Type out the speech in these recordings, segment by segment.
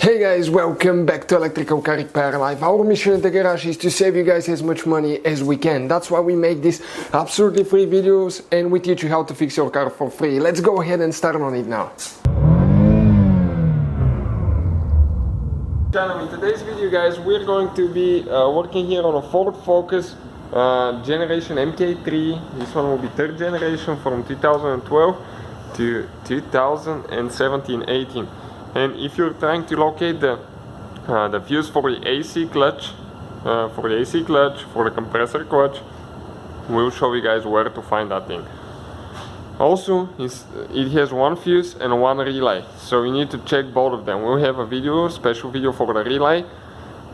Hey guys, welcome back to Electrical Car Repair Live. Our mission at the garage is to save you guys as much money as we can. That's why we make these absolutely free videos and we teach you how to fix your car for free. Let's go ahead and start on it now. In today's video guys, we're going to be working here on a Ford Focus generation MK3. This one will be third generation from 2012 to 2017-18. And if you're trying to locate the fuse for the AC clutch, for the compressor clutch, we'll show you guys where to find that thing. Also, it has one fuse and one relay, so you need to check both of them. We'll have a special video for the relay,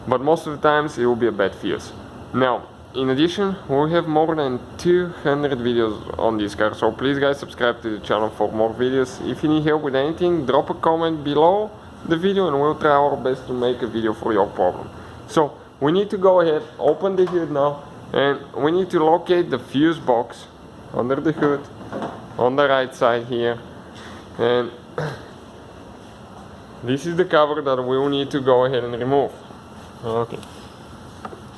but most of the times it will be a bad fuse. Now, in addition, we'll have more than 200 videos on this car, so please guys subscribe to the channel for more videos. If you need help with anything, drop a comment below the video and we'll try our best to make a video for your problem. So we need to go ahead, open the hood now, and we need to locate the fuse box under the hood on the right side here. And this is the cover that we'll need to go ahead and remove. Okay.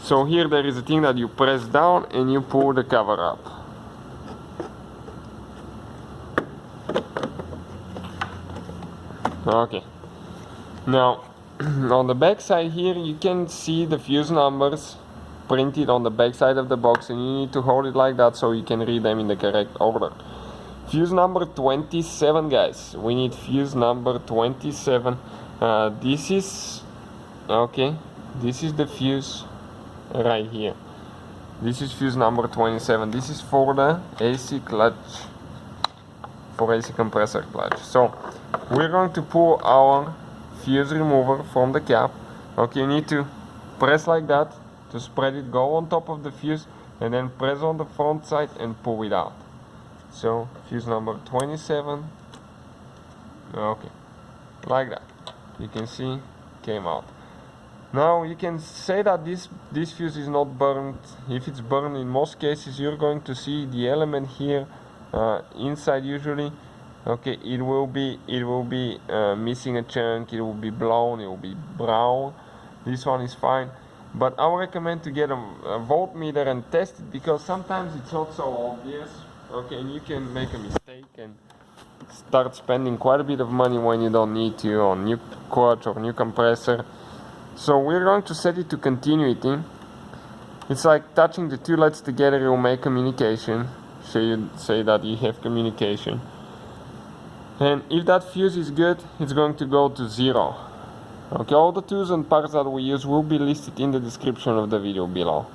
So here there is a thing that you press down and you pull the cover up. Okay. Now, on the back side here you can see the fuse numbers printed on the back side of the box, and you need to hold it like that so you can read them in the correct order. Fuse number 27 guys, we need fuse number 27. This is the fuse right here. This is fuse number 27. This is for the AC clutch, for AC compressor clutch. So we're going to pull our fuse remover from the cap. Okay, you need to press like that to spread it, go on top of the fuse, and then press on the front side and pull it out. So fuse number 27, okay, like that, you can see came out. Now you can say that this fuse is not burned. If it's burned, in most cases you're going to see the element here inside usually. Okay, it will be missing a chunk, it will be blown, it will be brown. This one is fine, but I would recommend to get a voltmeter and test it, because sometimes it's not so obvious. Okay, and you can make a mistake and start spending quite a bit of money when you don't need to on new clutch or new compressor. So we're going to set it to continuity. It's like touching the two LEDs together, it will make communication. So you say that you have communication. And if that fuse is good, it's going to go to 0. Okay, all the tools and parts that we use will be listed in the description of the video below.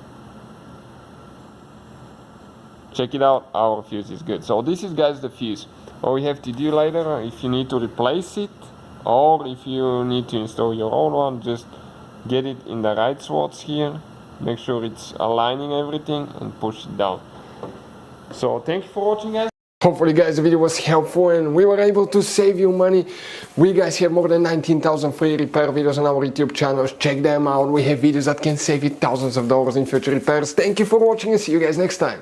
Check it out, our fuse is good. So this is guys the fuse. All you have to do later, if you need to replace it or if you need to install your own one, just get it in the right spots here, make sure it's aligning everything and push it down. So thank you for watching guys. Hopefully guys the video was helpful and we were able to save you money. We guys have more than 19,000 free repair videos on our YouTube channels. Check them out. We have videos that can save you thousands of dollars in future repairs. Thank you for watching and see you guys next time.